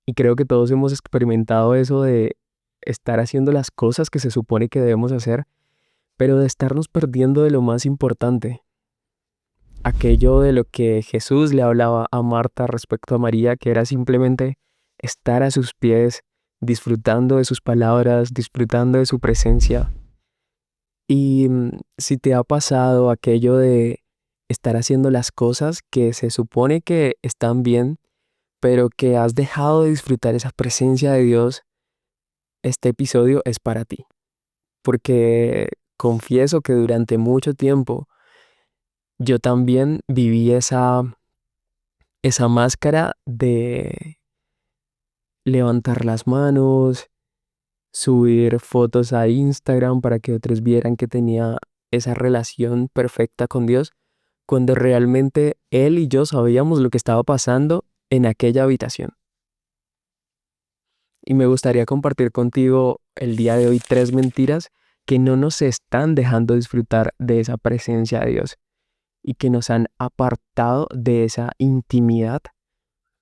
Y creo que todos hemos experimentado eso de estar haciendo las cosas que se supone que debemos hacer, pero de estarnos perdiendo de lo más importante, aquello de lo que Jesús le hablaba a Marta respecto a María, que era simplemente estar a sus pies, disfrutando de sus palabras, disfrutando de su presencia. Y si te ha pasado aquello de estar haciendo las cosas que se supone que están bien, pero que has dejado de disfrutar esa presencia de Dios, este episodio es para ti. Porque confieso que durante mucho tiempo yo también viví esa máscara de levantar las manos, subir fotos a Instagram para que otros vieran que tenía esa relación perfecta con Dios, cuando realmente Él y yo sabíamos lo que estaba pasando en aquella habitación. Y me gustaría compartir contigo el día de hoy 3 mentiras que no nos están dejando disfrutar de esa presencia de Dios y que nos han apartado de esa intimidad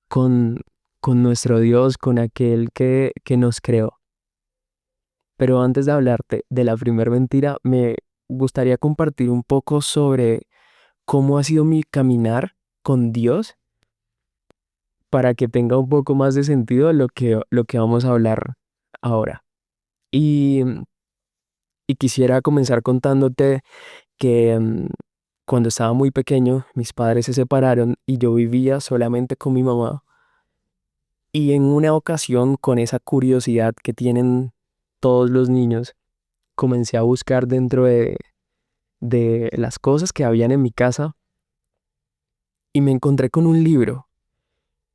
con, con nuestro Dios, con aquel que nos creó. Pero antes de hablarte de la primera mentira, me gustaría compartir un poco sobre cómo ha sido mi caminar con Dios para que tenga un poco más de sentido lo que vamos a hablar ahora. Y, y quisiera comenzar contándote que cuando estaba muy pequeño, mis padres se separaron y yo vivía solamente con mi mamá. Y en una ocasión, con esa curiosidad que tienen todos los niños, comencé a buscar dentro de las cosas que habían en mi casa y me encontré con un libro.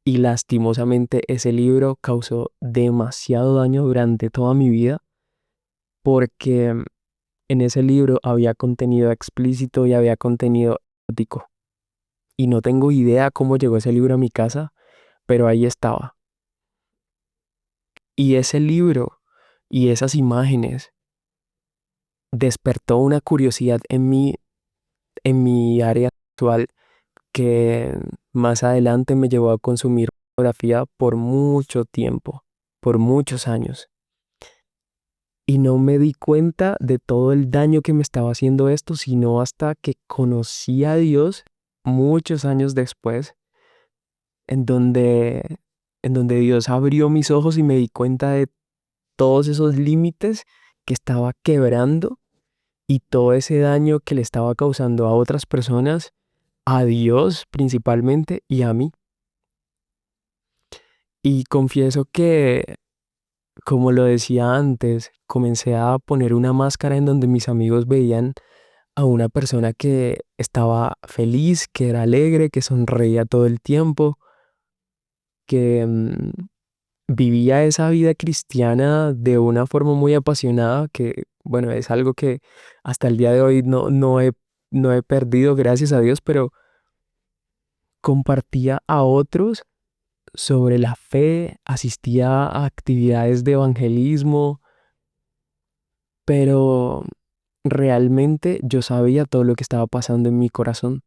Y lastimosamente ese libro causó demasiado daño durante toda mi vida porque en ese libro había contenido explícito y había contenido erótico. Y no tengo idea cómo llegó ese libro a mi casa, pero ahí estaba. Y ese libro y esas imágenes despertó una curiosidad en mi área actual que más adelante me llevó a consumir fotografía por mucho tiempo, por muchos años. Y no me di cuenta de todo el daño que me estaba haciendo esto, sino hasta que conocí a Dios muchos años después, en donde, en donde Dios abrió mis ojos y me di cuenta de todos esos límites que estaba quebrando y todo ese daño que le estaba causando a otras personas, a Dios principalmente y a mí. Y confieso que, como lo decía antes, comencé a poner una máscara en donde mis amigos veían a una persona que estaba feliz, que era alegre, que sonreía todo el tiempo, que vivía esa vida cristiana de una forma muy apasionada, que bueno, es algo que hasta el día de hoy no he perdido, gracias a Dios, pero compartía a otros sobre la fe, asistía a actividades de evangelismo, pero realmente yo sabía todo lo que estaba pasando en mi corazón.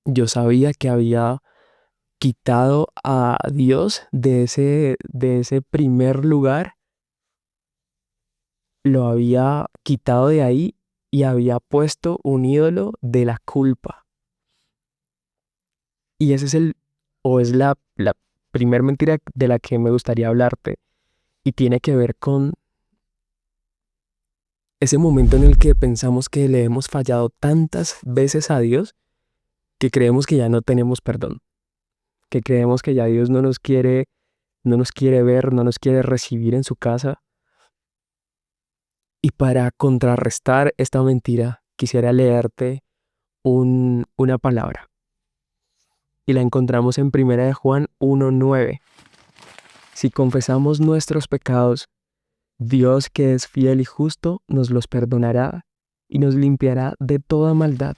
Yo sabía que había quitado a Dios de ese primer lugar, lo había quitado de ahí y había puesto un ídolo de la culpa. Y ese es o es la primer mentira de la que me gustaría hablarte y tiene que ver con ese momento en el que pensamos que le hemos fallado tantas veces a Dios que creemos que ya no tenemos perdón, que creemos que ya Dios no nos quiere ver, no nos quiere recibir en su casa. Y para contrarrestar esta mentira, quisiera leerte una palabra. Y la encontramos en Primera de Juan 1:9. Si confesamos nuestros pecados, Dios que es fiel y justo nos los perdonará y nos limpiará de toda maldad.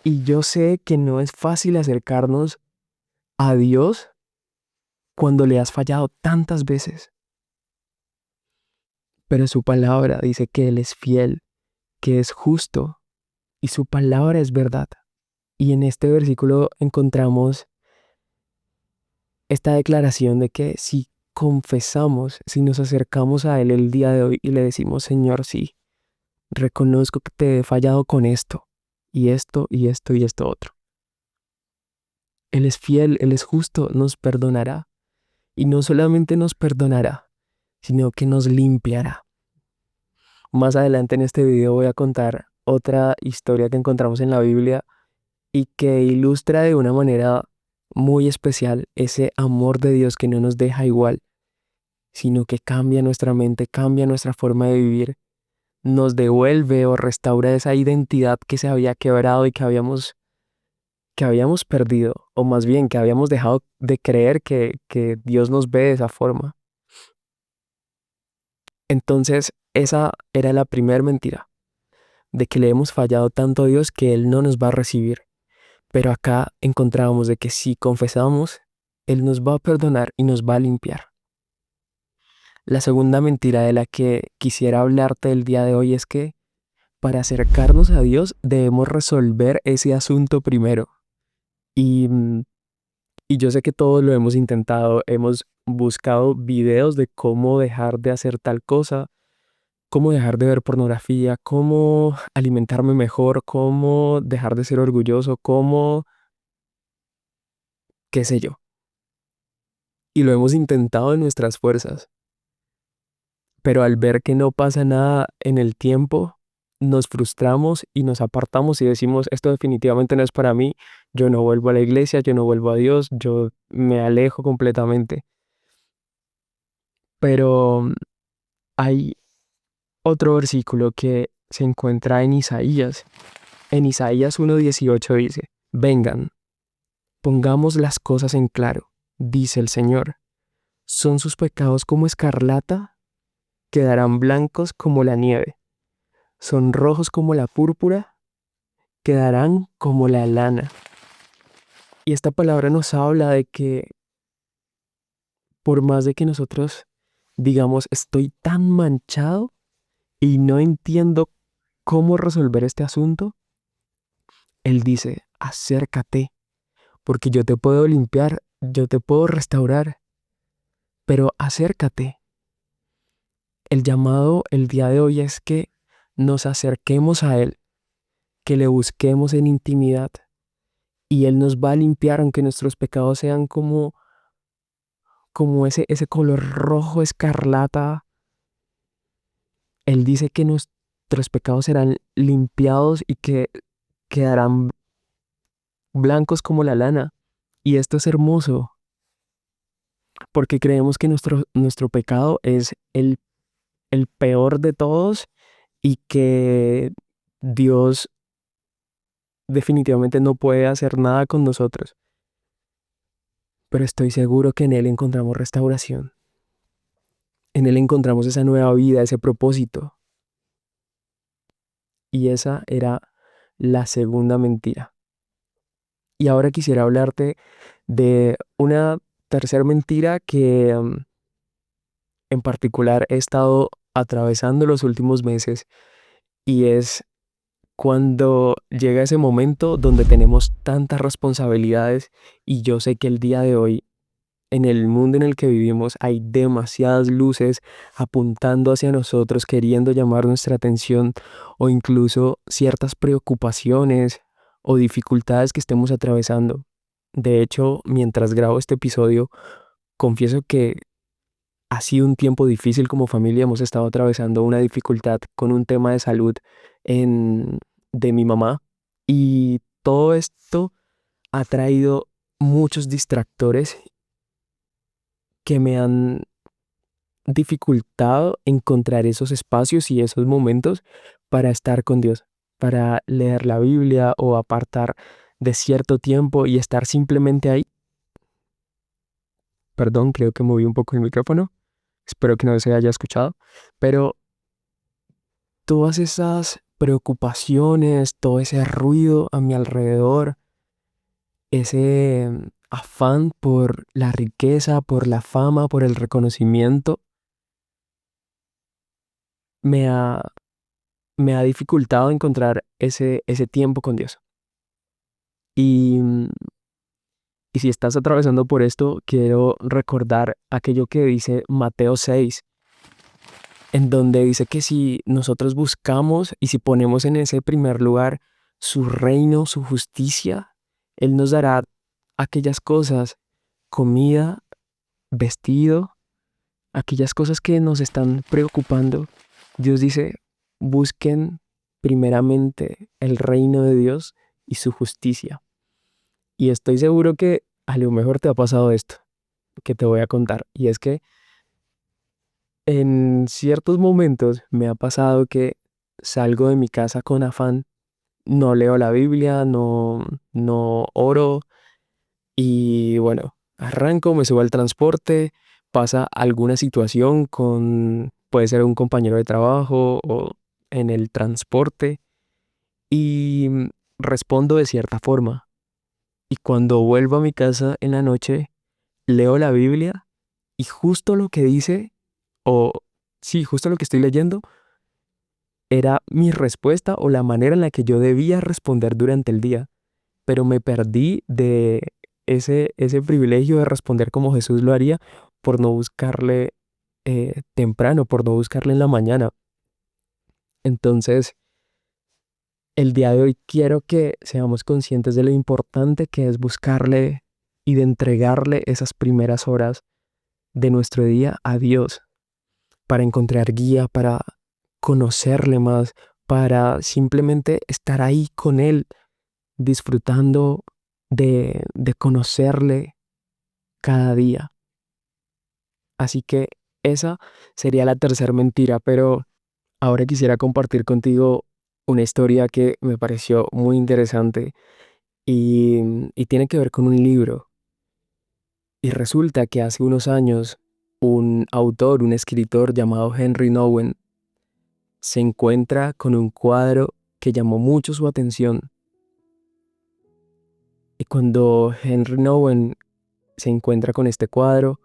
Y yo sé que no es fácil acercarnos a Dios cuando le has fallado tantas veces, pero su palabra dice que Él es fiel, que es justo y su palabra es verdad. Y en este versículo encontramos esta declaración de que si confesamos, si nos acercamos a Él el día de hoy y le decimos, Señor, sí, reconozco que te he fallado con esto, y esto, y esto, y esto otro. Él es fiel, Él es justo, nos perdonará. Y no solamente nos perdonará, sino que nos limpiará. Más adelante en este video voy a contar otra historia que encontramos en la Biblia y que ilustra de una manera muy especial ese amor de Dios que no nos deja igual, sino que cambia nuestra mente, cambia nuestra forma de vivir, nos devuelve o restaura esa identidad que se había quebrado y que habíamos perdido, o más bien que habíamos dejado de creer que Dios nos ve de esa forma. Entonces, esa era la primera mentira, de que le hemos fallado tanto a Dios que Él no nos va a recibir. Pero acá encontrábamos de que si confesamos, Él nos va a perdonar y nos va a limpiar. La segunda mentira de la que quisiera hablarte el día de hoy es que para acercarnos a Dios debemos resolver ese asunto primero. Y, mm, y yo sé que todos lo hemos intentado, hemos buscado videos de cómo dejar de hacer tal cosa, cómo dejar de ver pornografía, cómo alimentarme mejor, cómo dejar de ser orgulloso, cómo, qué sé yo. Y lo hemos intentado en nuestras fuerzas, pero al ver que no pasa nada en el tiempo, nos frustramos y nos apartamos y decimos, esto definitivamente no es para mí, yo no vuelvo a la iglesia, yo no vuelvo a Dios, yo me alejo completamente. Pero hay otro versículo que se encuentra en Isaías. En Isaías 1:18 dice, vengan, pongamos las cosas en claro, dice el Señor. ¿Son sus pecados como escarlata? Quedarán blancos como la nieve. ¿Son rojos como la púrpura? Quedarán como la lana. Y esta palabra nos habla de que por más de que nosotros digamos estoy tan manchado y no entiendo cómo resolver este asunto, Él dice, acércate, porque yo te puedo limpiar, yo te puedo restaurar, pero acércate. El llamado el día de hoy es que nos acerquemos a Él, que le busquemos en intimidad y Él nos va a limpiar aunque nuestros pecados sean como ese color rojo escarlata. Él dice que nuestros pecados serán limpiados y que quedarán blancos como la lana. Y esto es hermoso porque creemos que nuestro pecado es el peor de todos y que Dios definitivamente no puede hacer nada con nosotros. Pero estoy seguro que en Él encontramos restauración. En Él encontramos esa nueva vida, ese propósito. Y esa era la segunda mentira. Y ahora quisiera hablarte de una tercera mentira que en particular he estado atravesando los últimos meses y es cuando llega ese momento donde tenemos tantas responsabilidades y yo sé que el día de hoy en el mundo en el que vivimos hay demasiadas luces apuntando hacia nosotros, queriendo llamar nuestra atención o incluso ciertas preocupaciones o dificultades que estemos atravesando. De hecho, mientras grabo este episodio, confieso que ha sido un tiempo difícil como familia. Hemos estado atravesando una dificultad con un tema de salud en, de mi mamá y todo esto ha traído muchos distractores que me han dificultado encontrar esos espacios y esos momentos para estar con Dios, para leer la Biblia o apartar de cierto tiempo y estar simplemente ahí. Perdón, creo que moví un poco el micrófono. Espero que no se haya escuchado. Pero todas esas preocupaciones, todo ese ruido a mi alrededor, ese afán por la riqueza, por la fama, por el reconocimiento, me ha, me ha dificultado encontrar ese tiempo con Dios. Y Y si estás atravesando por esto, quiero recordar aquello que dice Mateo 6, en donde dice que si nosotros buscamos y si ponemos en ese primer lugar su reino, su justicia, Él nos dará aquellas cosas, comida, vestido, aquellas cosas que nos están preocupando. Dios dice, busquen primeramente el reino de Dios y su justicia. Y estoy seguro que a lo mejor te ha pasado esto que te voy a contar. Y es que en ciertos momentos me ha pasado que salgo de mi casa con afán, no leo la Biblia, no oro y bueno, arranco, me subo al transporte, pasa alguna situación con, puede ser un compañero de trabajo o en el transporte y respondo de cierta forma. Y cuando vuelvo a mi casa en la noche, leo la Biblia y justo lo que dice, o sí, justo lo que estoy leyendo, era mi respuesta o la manera en la que yo debía responder durante el día, pero me perdí de ese privilegio de responder como Jesús lo haría por no buscarle temprano, por no buscarle en la mañana. Entonces, el día de hoy quiero que seamos conscientes de lo importante que es buscarle y de entregarle esas primeras horas de nuestro día a Dios para encontrar guía, para conocerle más, para simplemente estar ahí con Él, disfrutando de conocerle cada día. Así que esa sería la tercera mentira, pero ahora quisiera compartir contigo una historia que me pareció muy interesante y tiene que ver con un libro. Y resulta que hace unos años un autor, un escritor llamado Henry Nowen, se encuentra con un cuadro que llamó mucho su atención. Y cuando Henry Nowen se encuentra con este cuadro,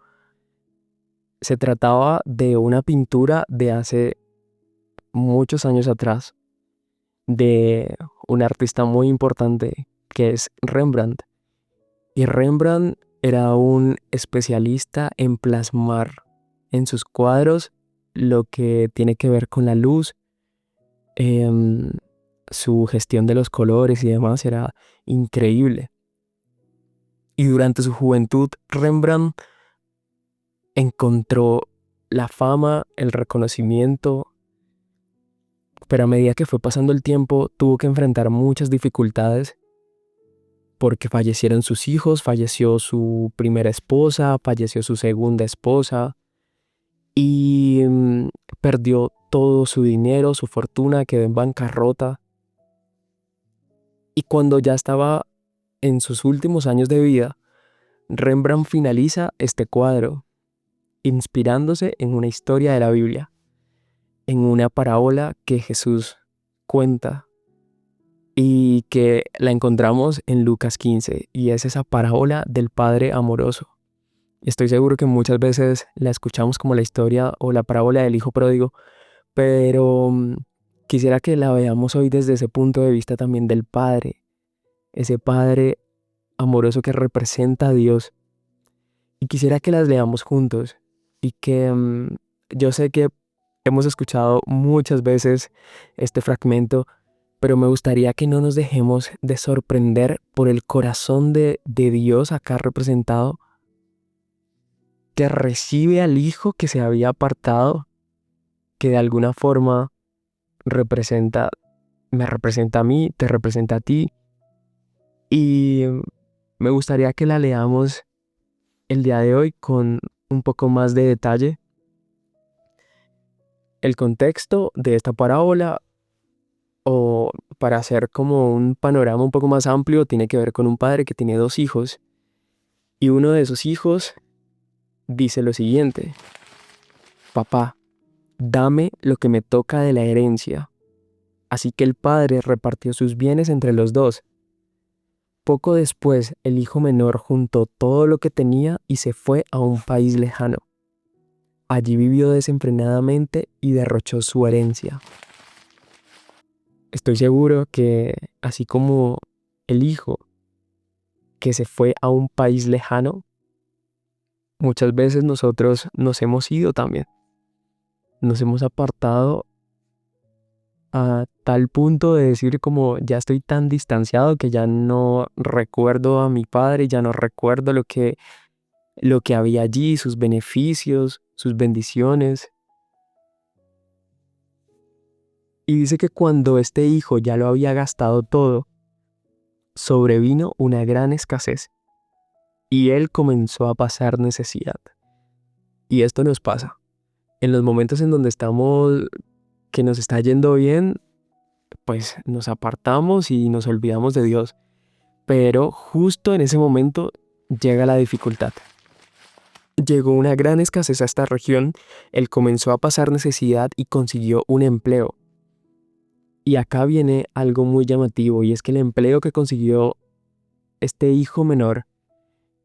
se trataba de una pintura de hace muchos años atrás, de un artista muy importante que es Rembrandt. Y Rembrandt era un especialista en plasmar en sus cuadros lo que tiene que ver con la luz, em, su gestión de los colores y demás era increíble. Y durante su juventud, Rembrandt encontró la fama, el reconocimiento, pero a medida que fue pasando el tiempo, tuvo que enfrentar muchas dificultades porque fallecieron sus hijos, falleció su primera esposa, falleció su segunda esposa y perdió todo su dinero, su fortuna, quedó en bancarrota. Y cuando ya estaba en sus últimos años de vida, Rembrandt finaliza este cuadro inspirándose en una historia de la Biblia, en una parábola que Jesús cuenta y que la encontramos en Lucas 15 y es esa parábola del Padre amoroso. Estoy seguro que muchas veces la escuchamos como la historia o la parábola del Hijo Pródigo, pero quisiera que la veamos hoy desde ese punto de vista también del Padre, ese Padre amoroso que representa a Dios. Y quisiera que las leamos juntos y que yo sé que hemos escuchado muchas veces este fragmento, pero me gustaría que no nos dejemos de sorprender por el corazón de Dios acá representado, que recibe al Hijo que se había apartado, que de alguna forma representa, me representa a mí, te representa a ti, y me gustaría que la leamos el día de hoy con un poco más de detalle. El contexto de esta parábola, o para hacer como un panorama un poco más amplio, tiene que ver con un padre que tiene dos hijos y uno de esos hijos dice lo siguiente: papá, dame lo que me toca de la herencia. Así que el padre repartió sus bienes entre los dos. Poco después, el hijo menor juntó todo lo que tenía y se fue a un país lejano. Allí vivió desenfrenadamente y derrochó su herencia. Estoy seguro que, así como el hijo que se fue a un país lejano, muchas veces nosotros nos hemos ido también. Nos hemos apartado a tal punto de decir como ya estoy tan distanciado que ya no recuerdo a mi padre, ya no recuerdo lo que había allí, sus beneficios, sus bendiciones. Y dice que cuando este hijo ya lo había gastado todo, sobrevino una gran escasez y él comenzó a pasar necesidad. Y esto nos pasa. En los momentos en donde estamos, que nos está yendo bien, pues nos apartamos y nos olvidamos de Dios. Pero justo en ese momento llega la dificultad. Llegó una gran escasez a esta región, él comenzó a pasar necesidad y consiguió un empleo. Y acá viene algo muy llamativo, y es que el empleo que consiguió este hijo menor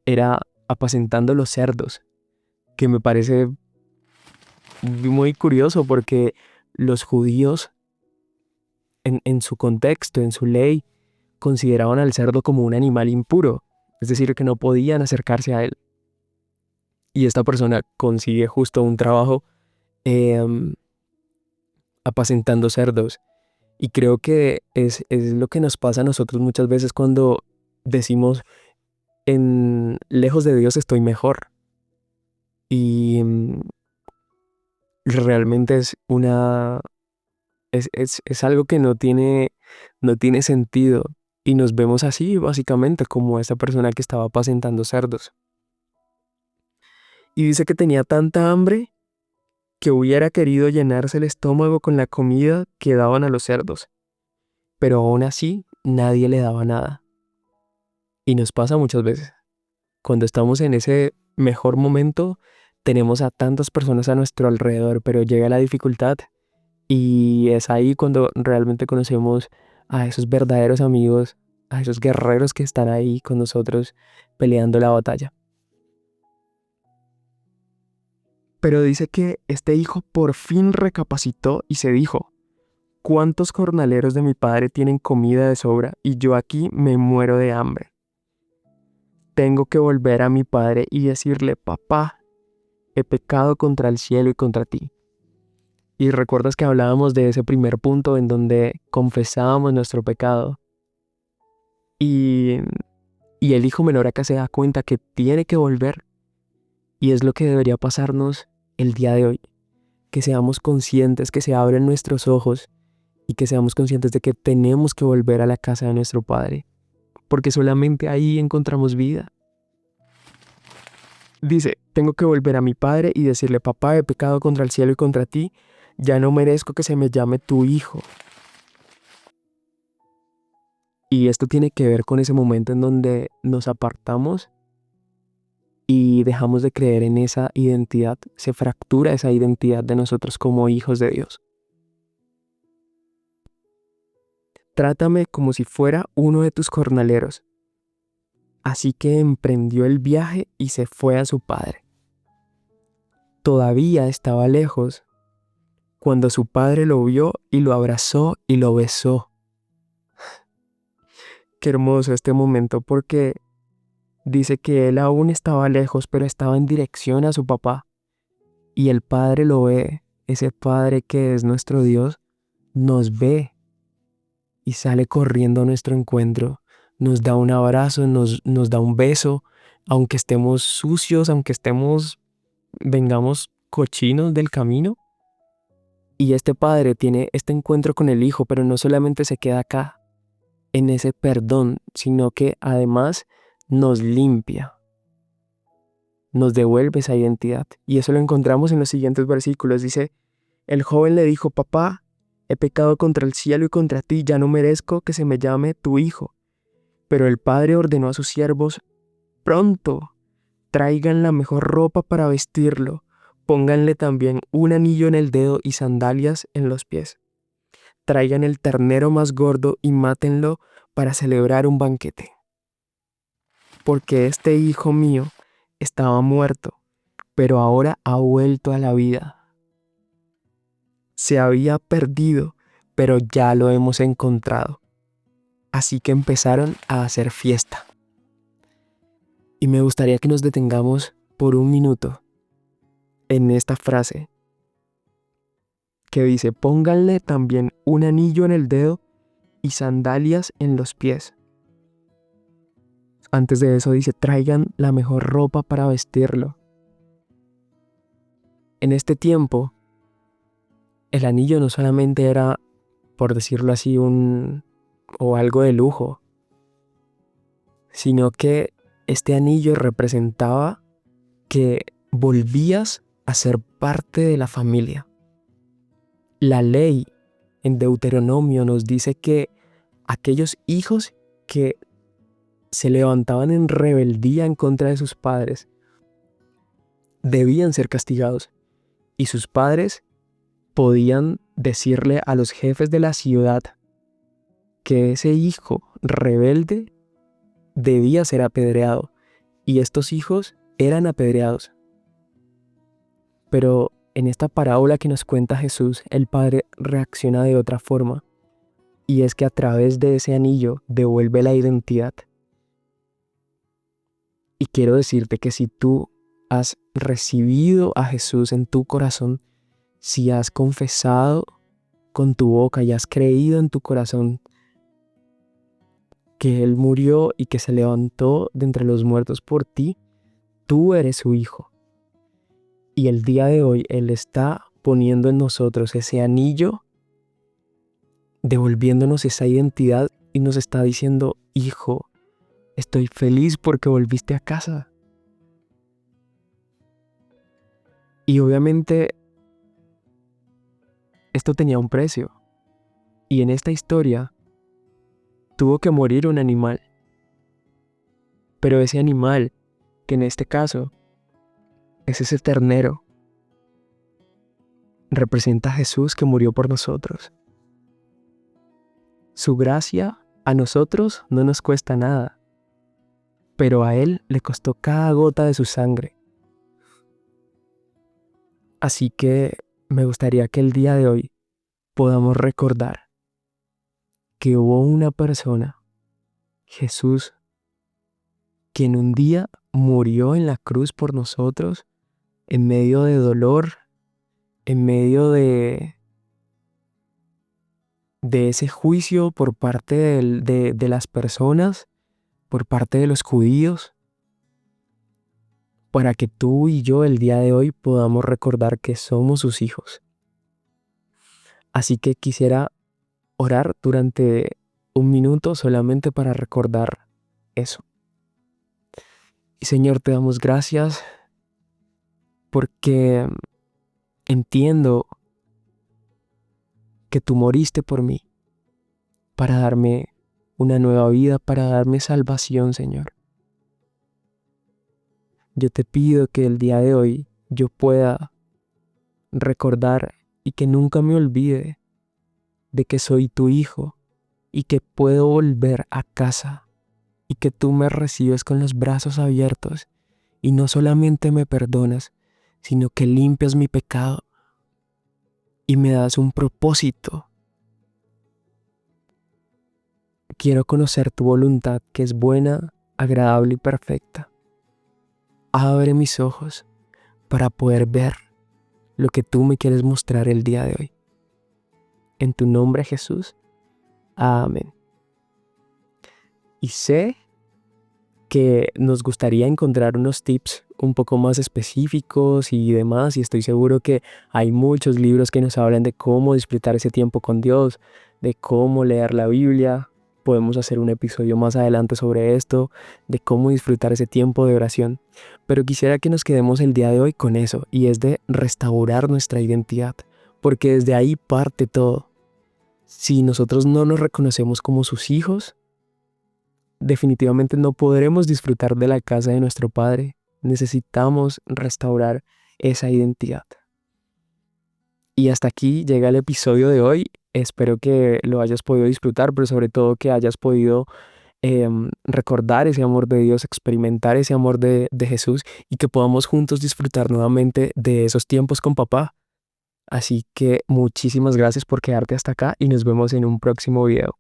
era apacentando los cerdos, que me parece muy curioso porque los judíos en su contexto, en su ley, consideraban al cerdo como un animal impuro, es decir, que no podían acercarse a él. Y esta persona consigue justo un trabajo em, apacentando cerdos. Y creo que es lo que nos pasa a nosotros muchas veces cuando decimos, lejos de Dios estoy mejor. Y realmente es algo que no tiene sentido. Y nos vemos así, básicamente, como esa persona que estaba apacentando cerdos. Y dice que tenía tanta hambre que hubiera querido llenarse el estómago con la comida que daban a los cerdos. Pero aún así, nadie le daba nada. Y nos pasa muchas veces. Cuando estamos en ese mejor momento, tenemos a tantas personas a nuestro alrededor, pero llega la dificultad y es ahí cuando realmente conocemos a esos verdaderos amigos, a esos guerreros que están ahí con nosotros peleando la batalla. Pero dice que este hijo por fin recapacitó y se dijo: ¿cuántos jornaleros de mi padre tienen comida de sobra y yo aquí me muero de hambre? Tengo que volver a mi padre y decirle: papá, he pecado contra el cielo y contra ti. Y recuerdas que hablábamos de ese primer punto en donde confesábamos nuestro pecado. Y, y el hijo menor acá se da cuenta que tiene que volver. Y es lo que debería pasarnos el día de hoy. Que seamos conscientes, que se abren nuestros ojos y que seamos conscientes de que tenemos que volver a la casa de nuestro Padre. Porque solamente ahí encontramos vida. Dice: tengo que volver a mi padre y decirle: papá, he pecado contra el cielo y contra ti, ya no merezco que se me llame tu hijo. Y esto tiene que ver con ese momento en donde nos apartamos y dejamos de creer en esa identidad, se fractura esa identidad de nosotros como hijos de Dios. Trátame como si fuera uno de tus jornaleros. Así que emprendió el viaje y se fue a su padre. Todavía estaba lejos cuando su padre lo vio y lo abrazó y lo besó. Qué hermoso este momento, porque dice que él aún estaba lejos, pero estaba en dirección a su papá. Y el Padre lo ve, ese Padre que es nuestro Dios, nos ve y sale corriendo a nuestro encuentro. Nos da un abrazo, nos da un beso, aunque estemos sucios, vengamos cochinos del camino. Y este Padre tiene este encuentro con el Hijo, pero no solamente se queda acá, en ese perdón, sino que además nos limpia, nos devuelve esa identidad. Y eso lo encontramos en los siguientes versículos. Dice: el joven le dijo: papá, he pecado contra el cielo y contra ti, ya no merezco que se me llame tu hijo. Pero el padre ordenó a sus siervos: pronto, traigan la mejor ropa para vestirlo, pónganle también un anillo en el dedo y sandalias en los pies. Traigan el ternero más gordo y mátenlo para celebrar un banquete. Porque este hijo mío estaba muerto, pero ahora ha vuelto a la vida. Se había perdido, pero ya lo hemos encontrado. Así que empezaron a hacer fiesta. Y me gustaría que nos detengamos por un minuto en esta frase que dice: pónganle también un anillo en el dedo y sandalias en los pies. Antes de eso dice: traigan la mejor ropa para vestirlo. En este tiempo, el anillo no solamente era, por decirlo así, o algo de lujo, sino que este anillo representaba que volvías a ser parte de la familia. La ley en Deuteronomio nos dice que aquellos hijos que se levantaban en rebeldía en contra de sus padres debían ser castigados, y sus padres podían decirle a los jefes de la ciudad que ese hijo rebelde debía ser apedreado, y estos hijos eran apedreados. Pero en esta parábola que nos cuenta Jesús, el padre reacciona de otra forma, y es que a través de ese anillo devuelve la identidad. Y quiero decirte que si tú has recibido a Jesús en tu corazón, si has confesado con tu boca y has creído en tu corazón que Él murió y que se levantó de entre los muertos por ti, tú eres su hijo. Y el día de hoy Él está poniendo en nosotros ese anillo, devolviéndonos esa identidad, y nos está diciendo: hijo, estoy feliz porque volviste a casa. Y obviamente esto tenía un precio. Y en esta historia tuvo que morir un animal. Pero ese animal, que en este caso es ese ternero, representa a Jesús que murió por nosotros. Su gracia a nosotros no nos cuesta nada, pero a Él le costó cada gota de su sangre. Así que me gustaría que el día de hoy podamos recordar que hubo una persona, Jesús, quien un día murió en la cruz por nosotros, en medio de dolor, en medio de ese juicio por parte de las personas, por parte de los judíos, para que tú y yo el día de hoy podamos recordar que somos sus hijos. Así que quisiera orar durante un minuto solamente para recordar eso. Y Señor, te damos gracias porque entiendo que tú moriste por mí para darme una nueva vida, para darme salvación, Señor. Yo te pido que el día de hoy yo pueda recordar y que nunca me olvide de que soy tu hijo y que puedo volver a casa y que tú me recibes con los brazos abiertos y no solamente me perdonas, sino que limpias mi pecado y me das un propósito. Quiero conocer tu voluntad, que es buena, agradable y perfecta. Abre mis ojos para poder ver lo que tú me quieres mostrar el día de hoy. En tu nombre, Jesús. Amén. Y sé que nos gustaría encontrar unos tips un poco más específicos y demás, y estoy seguro que hay muchos libros que nos hablan de cómo disfrutar ese tiempo con Dios, de cómo leer la Biblia. Podemos hacer un episodio más adelante sobre esto, de cómo disfrutar ese tiempo de oración. Pero quisiera que nos quedemos el día de hoy con eso, y es de restaurar nuestra identidad, porque desde ahí parte todo. Si nosotros no nos reconocemos como sus hijos, definitivamente no podremos disfrutar de la casa de nuestro Padre. Necesitamos restaurar esa identidad. Y hasta aquí llega el episodio de hoy. Espero que lo hayas podido disfrutar, pero sobre todo que hayas podido recordar ese amor de Dios, experimentar ese amor de Jesús, y que podamos juntos disfrutar nuevamente de esos tiempos con papá. Así que muchísimas gracias por quedarte hasta acá y nos vemos en un próximo video.